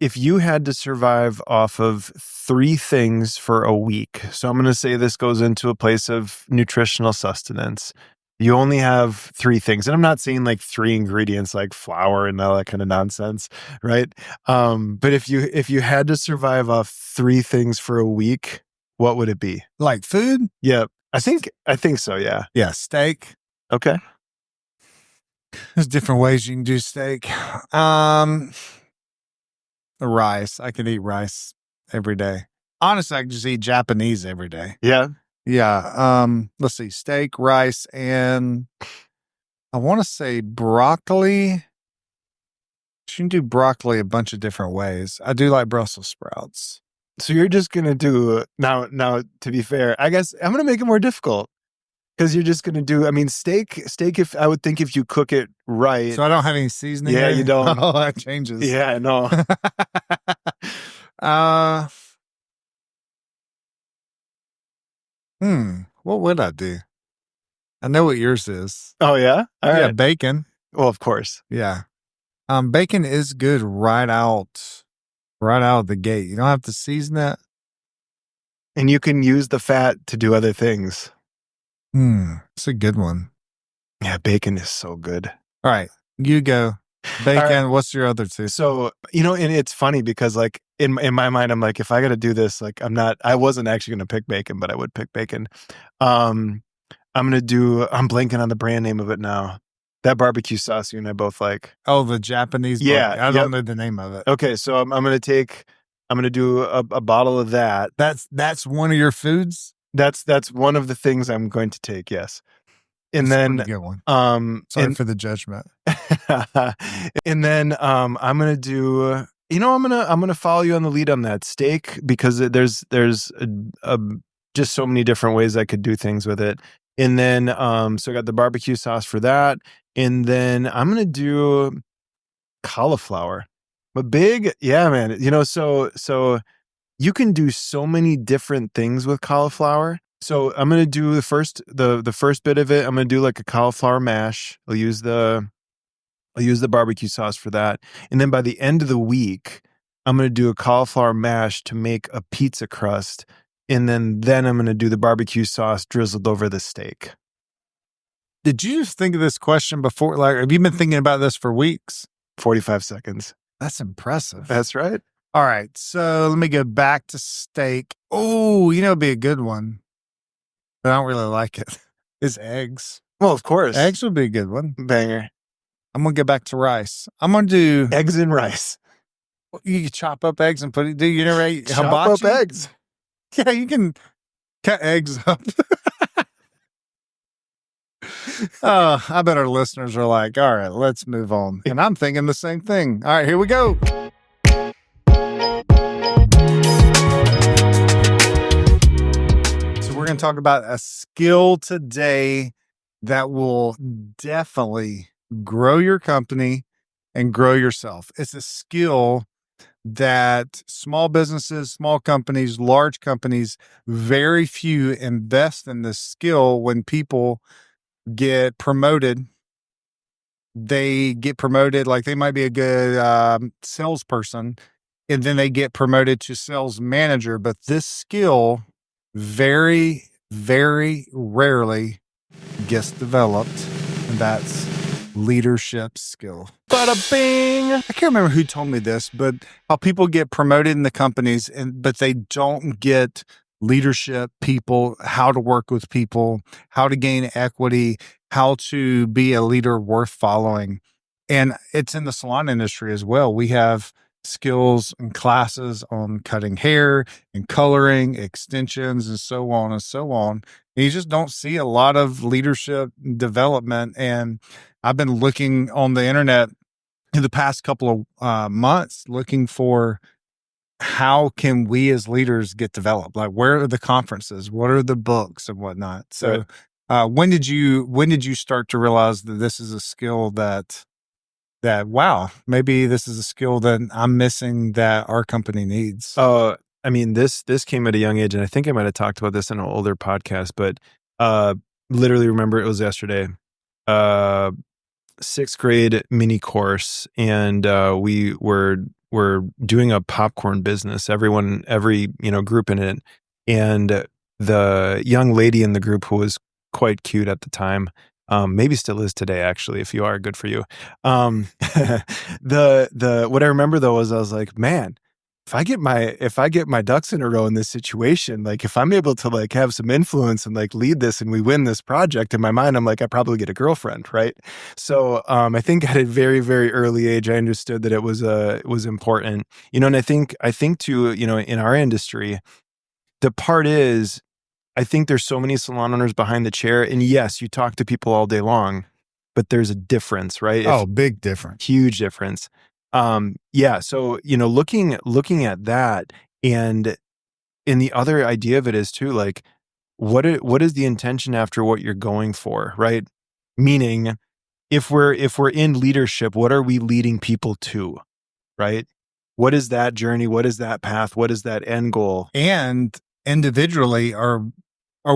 if you had to survive off of 3 things for a week, so I'm going to say this goes into a place of nutritional sustenance. You only have 3 things. And I'm not saying like 3 ingredients like flour and all that kind of nonsense, right? But if you had to survive off 3 things for a week, what would it be? Like food? Yeah. I think so, yeah. Yeah, steak. Okay. There's different ways you can do steak. Rice. I could eat rice every day. Honestly, I could just eat Japanese every day. Yeah. Yeah. Let's see. Steak, rice, and I want to say broccoli. You can do broccoli a bunch of different ways. I do like Brussels sprouts. So you're just going to do now, to be fair, I guess I'm going to make it more difficult. Because you're just gonna do, I mean, steak. If I would think if you cook it right. So I don't have any seasoning. Yeah, you don't. Oh, that changes. Yeah, I know. What would I do? I know what yours is. Oh yeah, all yeah, right. Bacon. Well, of course. Yeah, bacon is good right out of the gate. You don't have to season it, and you can use the fat to do other things. It's a good one. Yeah, bacon is so good. All right, you go. Bacon. Right. What's your other 2? So, and it's funny because like in my mind, I'm like, if I got to do this, like I wasn't actually going to pick bacon, but I would pick bacon. I'm blanking on the brand name of it now. That barbecue sauce you and I both like. Oh, the Japanese. Yeah. I don't know the name of it. Okay. So I'm going to do a bottle of that. That's one of your foods? That's one of the things I'm going to take. Yes. And that's then, a good one. Sorry for the judgment. And then, I'm going to do, I'm going to follow you on the lead on that steak because there's just so many different ways I could do things with it. And then, so I got the barbecue sauce for that. And then I'm going to do cauliflower, but man, so you can do so many different things with cauliflower. So I'm going to do the first bit of it. I'm going to do like a cauliflower mash. I'll use the barbecue sauce for that. And then by the end of the week, I'm going to do a cauliflower mash to make a pizza crust. And then I'm going to do the barbecue sauce drizzled over the steak. Did you just think of this question before? Like, have you been thinking about this for weeks? 45 seconds. That's impressive. That's right. All right. So let me go back to steak. Oh, it'd be a good one. But I don't really like it. Is eggs. Well, of course. Eggs would be a good one. Banger. I'm going to go back to rice. I'm going to do eggs and rice. You can chop up eggs and put it. Do you know right? Chop up eggs. Yeah, you can cut eggs up. Oh, I bet our listeners are like, all right, let's move on. And I'm thinking the same thing. All right, here we go. So we're going to talk about a skill today that will definitely grow your company and grow yourself. It's a skill that small businesses, small companies, large companies, very few invest in this skill. When people get promoted, they get promoted, like they might be a good salesperson, and then they get promoted to sales manager. But this skill very, very rarely gets developed, and that's leadership skill. Bada bing! I can't remember who told me this, but how people get promoted in the companies, but they don't get leadership people, how to work with people, how to gain equity, how to be a leader worth following. And it's in the salon industry as well. We have skills and classes on cutting hair and coloring, extensions, and so on and so on. And you just don't see a lot of leadership development. And I've been looking on the internet in the past couple of months, looking for how can we as leaders get developed? Like, where are the conferences? What are the books and whatnot? So, when did you start to realize that this is a skill that wow, maybe this is a skill that I'm missing that our company needs? I mean, this came at a young age, and I think I might have talked about this in an older podcast, but literally remember it was yesterday. 6th grade mini course, and we were were doing a popcorn business, every group in it. And the young lady in the group, who was quite cute at the time, maybe still is today, actually. If you are, good for you. The what I remember though was I was like, man, if I get my ducks in a row in this situation, like if I'm able to like have some influence and like lead this and we win this project, in my mind, I'm like, I probably get a girlfriend, right? So I think at a very, very early age, I understood that it was important, and I think too, in our industry, the part is, I think there's so many salon owners behind the chair, and yes, you talk to people all day long, but there's a difference, right? Oh, big difference. Huge difference. Yeah. So, looking at that, and the other idea of it is too, like, what is the intention after what you're going for, right? Meaning, if we're in leadership, what are we leading people to, right? What is that journey? What is that path? What is that end goal? And individually, are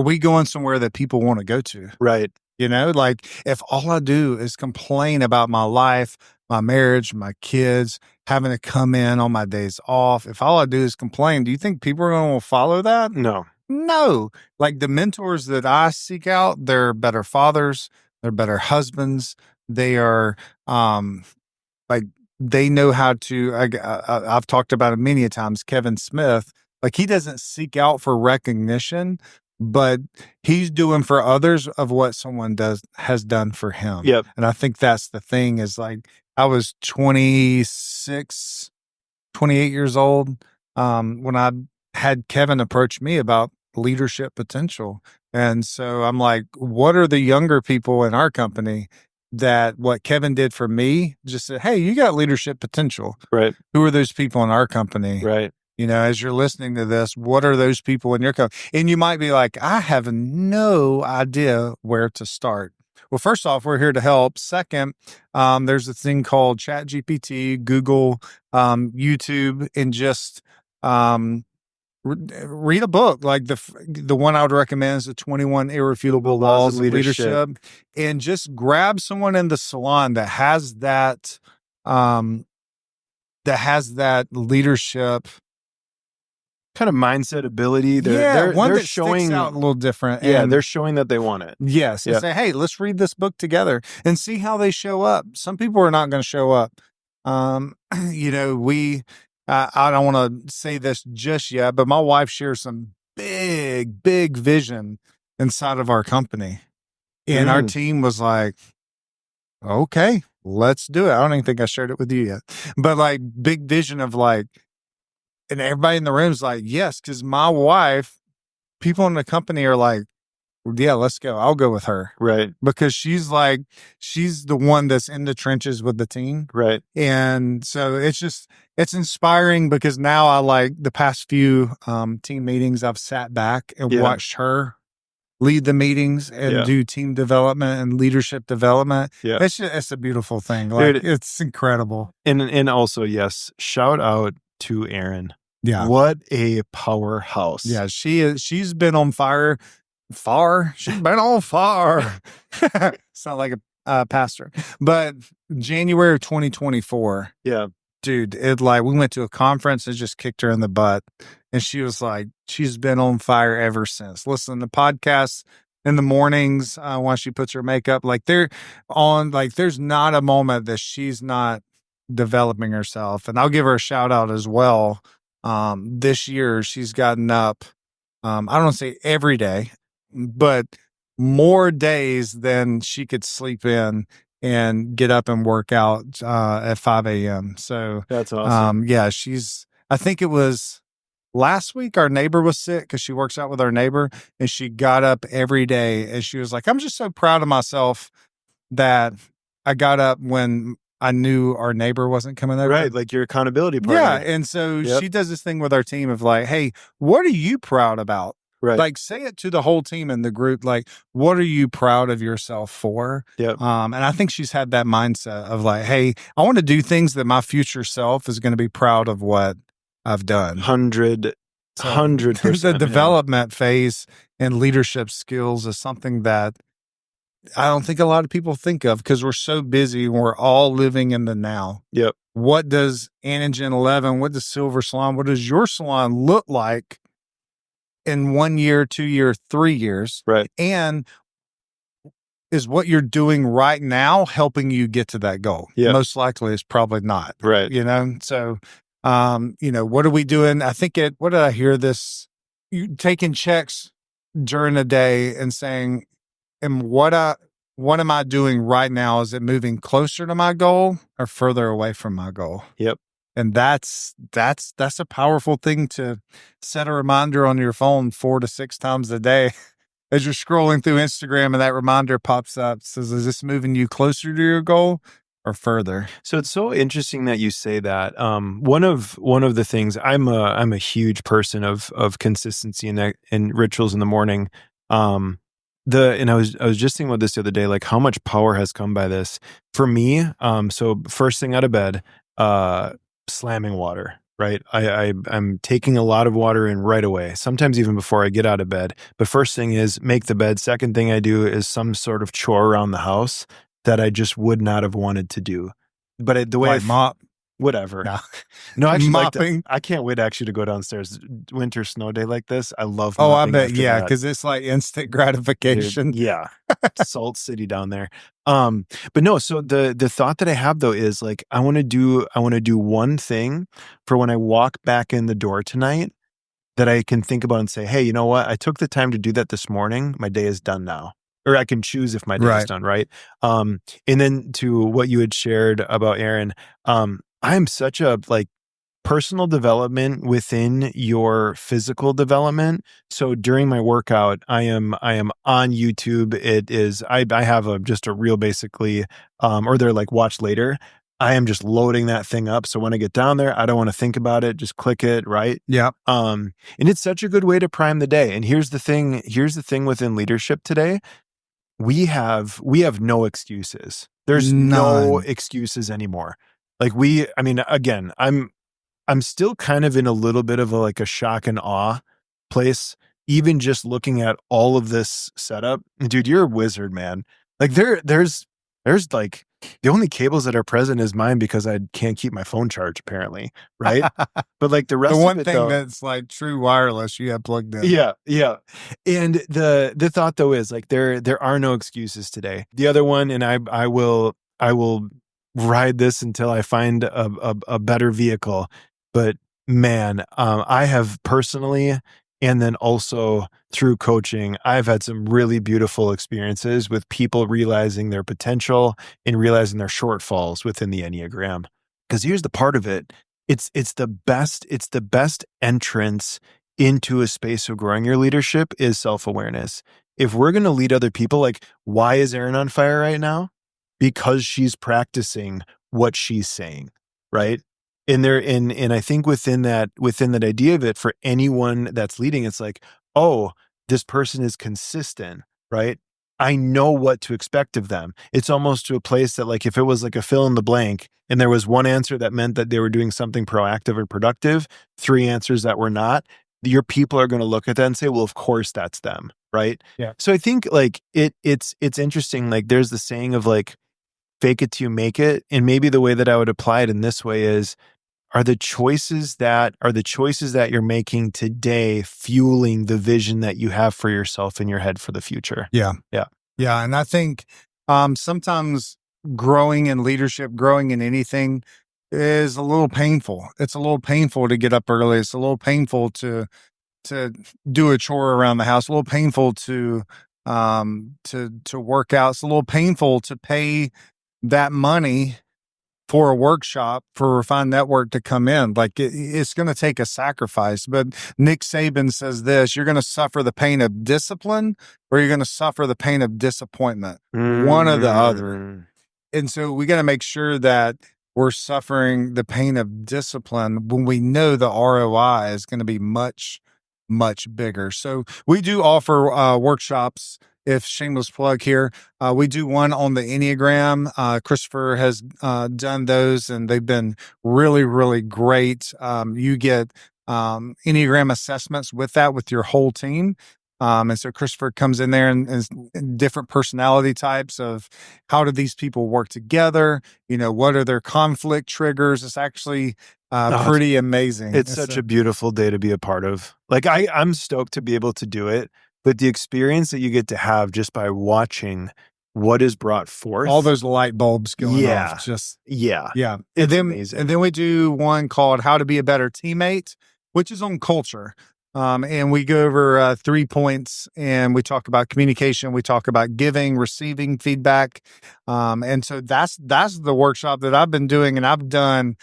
we going somewhere that people want to go to? Right. Like if all I do is complain about my life, my marriage, my kids, having to come in on my days off, if all I do is complain, do you think people are going to follow that? No. No. Like the mentors that I seek out, they're better fathers, they're better husbands, they are like they know how to. I've talked about it many a times. Kevin Smith, like he doesn't seek out for recognition, but he's doing for others of what someone has done for him. Yep. And I think that's the thing is like I was 26, 28 years old when I had Kevin approach me about leadership potential. And so I'm like, what are the younger people in our company that what Kevin did for me just said, hey, you got leadership potential. Right. Who are those people in our company? Right. As you're listening to this, what are those people in your company? And you might be like, I have no idea where to start. Well, first off, we're here to help. Second, there's a thing called ChatGPT, Google, YouTube, and just read a book. Like the one I would recommend is the 21 Irrefutable Laws of Leadership, and just grab someone in the salon that has that leadership kind of mindset ability. They're showing sticks out a little different. Yeah, and they're showing that they want it. Yes. And say, hey, let's read this book together and see how they show up. Some people are not going to show up. I don't want to say this just yet, but my wife shares some big, big vision inside of our company. And our team was like, okay, let's do it. I don't even think I shared it with you yet, but like big vision of like, and everybody in the room is like, yes, because my wife, people in the company are like, yeah, let's go. I'll go with her. Right. Because she's the one that's in the trenches with the team. Right. And so it's inspiring because now I like the past few team meetings, I've sat back and watched her lead the meetings and do team development and leadership development. Yeah. It's a beautiful thing. Like it's incredible. And also, yes, shout out to Erin. Yeah. What a powerhouse. Yeah. She's been on fire. She's been on fire. Sound like a pastor. But January of 2024. Yeah. Dude, we went to a conference and just kicked her in the butt. And she was like, she's been on fire ever since. Listen to podcasts in the mornings while she puts her makeup. Like there's not a moment that she's not developing herself. And I'll give her a shout out as well. This year she's gotten up. I don't want to say every day, but more days than she could sleep in and get up and work out at 5 a.m. So that's awesome. I think it was last week our neighbor was sick because she works out with our neighbor, and she got up every day and she was like, I'm just so proud of myself that I got up when I knew our neighbor wasn't coming over. Right, like your accountability partner. Yeah, and so she does this thing with our team of like, hey, what are you proud about? Right. Like say it to the whole team in the group. Like, what are you proud of yourself for? Yep. And I think she's had that mindset of like, hey, I want to do things that my future self is going to be proud of what I've done. 100%. The development phase and leadership skills is something that I don't think a lot of people think of because we're so busy and we're all living in the now. Yep. What does Anagen 11, what does Silver Salon, what does your salon look like in 1 year, 2 year, 3 years? Right. And is what you're doing right now helping you get to that goal? Yep. Most likely it's probably not. Right. So, what are we doing? I think what did I hear this? You taking checks during the day and saying, and what am I doing right now? Is it moving closer to my goal or further away from my goal? Yep. And that's a powerful thing to set a reminder on your phone 4 to 6 times a day as you're scrolling through Instagram and that reminder pops up. Says, is this moving you closer to your goal or further? So it's so interesting that you say that. One of the things, I'm a huge person of consistency and rituals in the morning. And I was just thinking about this the other day, like how much power has come by this for me. So first thing out of bed, slamming water, right? I'm taking a lot of water in right away, sometimes even before I get out of bed. But first thing is make the bed. Second thing I do is some sort of chore around the house that I just would not have wanted to do. But the way Like mop, whatever. no, No, actually, mopping. I can't wait actually to go downstairs. Winter snow day like this, I love Oh, I mopping bet, after yeah, that. because it's like instant Dude, gratification. yeah. Salt City down there. But no, so the thought that I have though is like I want to do one thing for when I walk back in the door tonight that I can think about and say, hey, you know what? I took the time to do that this morning. My day is done now. Or I can choose if my day is Right. done, right? And then to what you had shared about Aaron, I'm such a like personal development within your physical development. So during my workout, I am on YouTube. It is I have just a real basically or they're like watch later. I am just loading that thing up. So when I get down there, I don't want to think about it. Just click it, right? Yeah. And it's such a good way to prime the day. And here's the thing within leadership today. We have no excuses. There's no None. excuses anymore. Like I mean, again, I'm still kind of in a little bit of like a shock and awe place, even just looking at all of this setup. Dude, you're a wizard, man. Like there's like the only cables that are present is mine because I can't keep my phone charged, apparently, right? But like the The rest of one it thing though, that's like true wireless you have plugged in. yeah, yeah. And the thought though is like there are no excuses today. The other one, and I will ride this until I find a better vehicle. But man, I have personally, and then also through coaching, I've had some really beautiful experiences with people realizing their potential and realizing their shortfalls within the Enneagram. Because here's the part of it. It's the best entrance into a space of growing your leadership is self-awareness. If we're going to lead other people, like why is Erin on fire right now? Because she's practicing what she's saying, right? And I think within that idea of it, for anyone that's leading, it's like, oh, this person is consistent, right? I know what to expect of them. It's almost to a place that like if it was like a fill in the blank and there was one answer that meant that they were doing something proactive or productive, 3 answers that were not, your people are going to look at that and say, well, of course that's them, right? Yeah. So I think like it's interesting. Like there's the saying of like fake it till you make it. And maybe the way that I would apply it in this way is are the choices that you're making today fueling the vision that you have for yourself in your head for the future? Yeah. Yeah. Yeah. And I think sometimes growing in leadership, growing in anything is a little painful. It's a little painful to get up early. It's a little painful to do a chore around the house, a little painful to work out. It's a little painful to pay that money for a workshop for Refined Network to come in. Like it's going to take a sacrifice. But Nick Saban says this: you're going to suffer the pain of discipline, or you're going to suffer the pain of disappointment. One or the other. And so we got to make sure that we're suffering the pain of discipline when we know the ROI is going to be much, much bigger. So we do offer workshops. If shameless plug here, we do one on the Enneagram. Christopher has done those, and they've been really, really great. You get Enneagram assessments with that with your whole team. And so Christopher comes in there and is different personality types of how do these people work together? What are their conflict triggers? It's actually Oh, pretty amazing. it's such a beautiful day to be a part of. Like I'm stoked to be able to do it, but the experience that you get to have just by watching what is brought forth. All those light bulbs going Yeah. off. Just Yeah. yeah. It's and amazing. then we do one called How to Be a Better Teammate, which is on culture. And we go over 3 points and we talk about communication. We talk about giving, receiving feedback. And so that's the workshop that I've been doing. And I've done,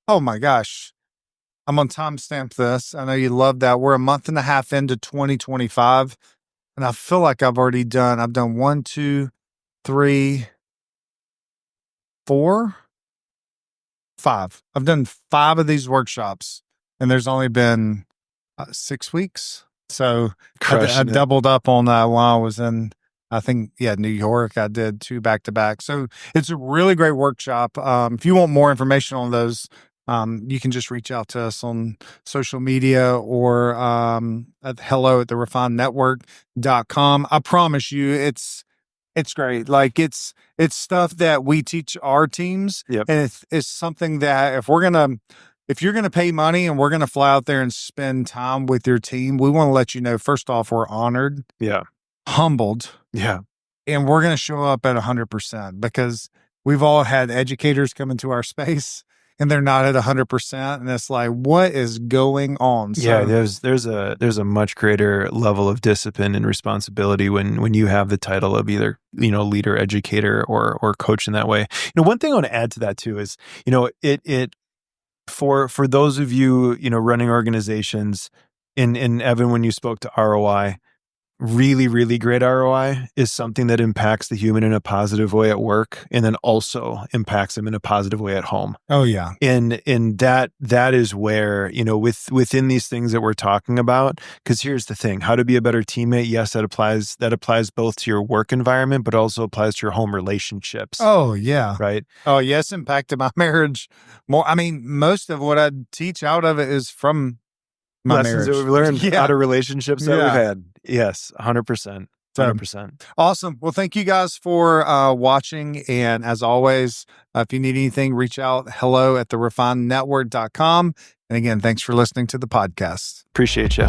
oh my gosh, I'm on timestamp this. I know you love that. We're a month and a half into 2025. And I feel like I've done 1, 2, 3, 4, 5. I've done 5 of these workshops and there's only been 6 weeks. So I Crushing it. doubled up on that while I was in, I think, New York. I did 2 back to back. So it's a really great workshop. If you want more information on those, you can just reach out to us on social media or at hello@therefinednetwork.com. I promise you, it's great. Like it's stuff that we teach our teams. Yep. And it's something that if you're gonna pay money and we're gonna fly out there and spend time with your team, we want to let you know, first off, we're honored, Yeah. humbled, Yeah. and we're gonna show up at 100% because we've all had educators come into our space and they're not at 100%. And it's like, what is going on? Yeah, So there's a much greater level of discipline and responsibility when you have the title of either, leader, educator, or coach in that way. One thing I want to add to that too is, it for those of you, running organizations, in Evan, when you spoke to ROI, really, really great ROI is something that impacts the human in a positive way at work, and then also impacts them in a positive way at home. oh yeah. And that is where, within these things that we're talking about, because here's the thing, how to be a better teammate. Yes, that applies both to your work environment, but also applies to your home relationships. Oh yeah. Right. Oh yes, impacted my marriage more. I mean, most of what I teach out of it is from my Lessons marriage. that we've learned Yeah. out of relationships that we've Yeah. had. Yes, 100%. So 100%. awesome. Well, thank you guys for watching. And as always, if you need anything, reach out hello@therefinednetwork.com. And again, thanks for listening to the podcast. Appreciate you.